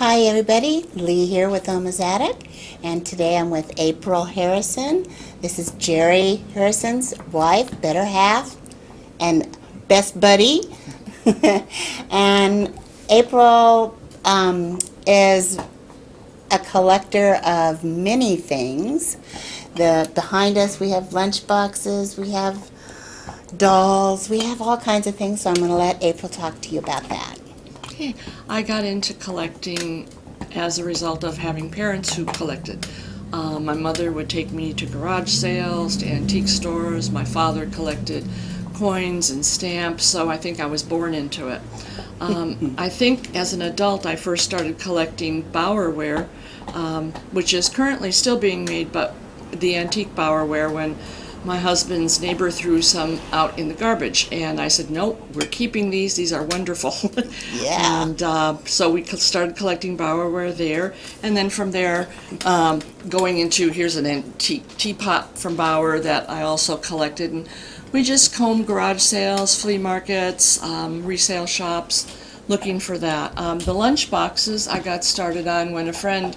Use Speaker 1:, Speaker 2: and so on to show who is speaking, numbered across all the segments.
Speaker 1: Hi everybody, Lee here with Oma's Attic, and today I'm with April Harrison. This is Jerry Harrison's wife, better half, and best buddy. And April is a collector of many things. Behind us we have lunch boxes, we have dolls, we have all kinds of things, so I'm going to let April talk to you about that.
Speaker 2: Okay. I got into collecting as a result of having parents who collected. My mother would take me to garage sales, to antique stores. My father collected coins and stamps, so I think I was born into it. I think as an adult I first started collecting Bowerware, which is currently still being made, but the antique Bowerware, when my husband's neighbor threw some out in the garbage, and I said, nope, we're keeping these are wonderful.
Speaker 1: Yeah.
Speaker 2: And so we started collecting Bowerware there, and then from there going into, here's an antique teapot from Bower that I also collected, and we just combed garage sales, flea markets, resale shops, looking for that. The lunch boxes I got started on when a friend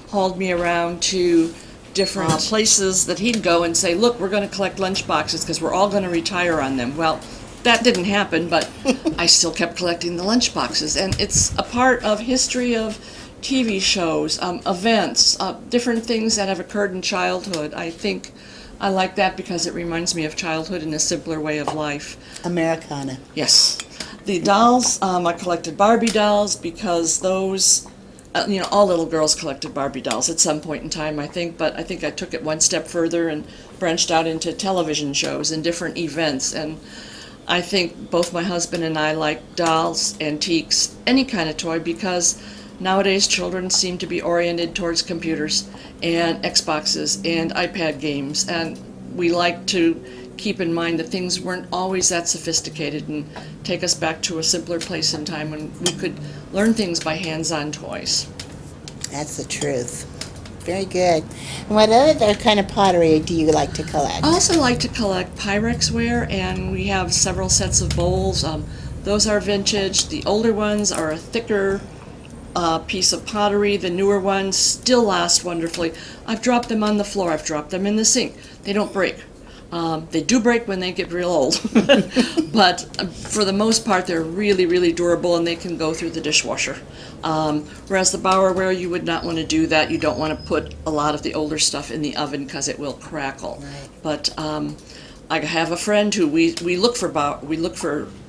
Speaker 2: hauled me around to different places that he'd go and say, look, we're going to collect lunch boxes because we're all going to retire on them. Well, that didn't happen, but I still kept collecting the lunch boxes, and it's a part of history of TV shows, events, different things that have occurred in childhood. I think I like that because it reminds me of childhood in a simpler way of life.
Speaker 1: Americana.
Speaker 2: Yes. The dolls, I collected Barbie dolls because those, all little girls collected Barbie dolls at some point in time, I think, but I think I took it one step further and branched out into television shows and different events, and I think both my husband and I like dolls, antiques, any kind of toy, because nowadays children seem to be oriented towards computers and Xboxes and iPad games, and we like to keep in mind that things weren't always that sophisticated and take us back to a simpler place in time when we could learn things by hands-on toys.
Speaker 1: That's the truth. Very good. And what other kind of pottery do you like to collect?
Speaker 2: I also like to collect Pyrexware, and we have several sets of bowls. Those are vintage. The older ones are a thicker piece of pottery. The newer ones still last wonderfully. I've dropped them on the floor. I've dropped them in the sink. They don't break. They do break when they get real old, but for the most part they're really, really durable, and they can go through the dishwasher. Whereas the Bowerware, you would not want to do that. You don't want to put a lot of the older stuff in the oven because it will crackle.
Speaker 1: Right.
Speaker 2: But I have a friend who we look for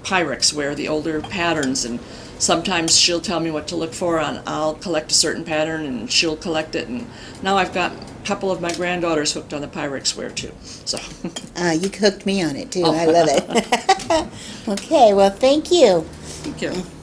Speaker 2: Pyrexware, the older patterns, and sometimes she'll tell me what to look for, and I'll collect a certain pattern, and she'll collect it. And now I've got a couple of my granddaughters hooked on the Pyrexware too. So
Speaker 1: you hooked me on it too. I love it. Okay, well, thank you.
Speaker 2: thank you.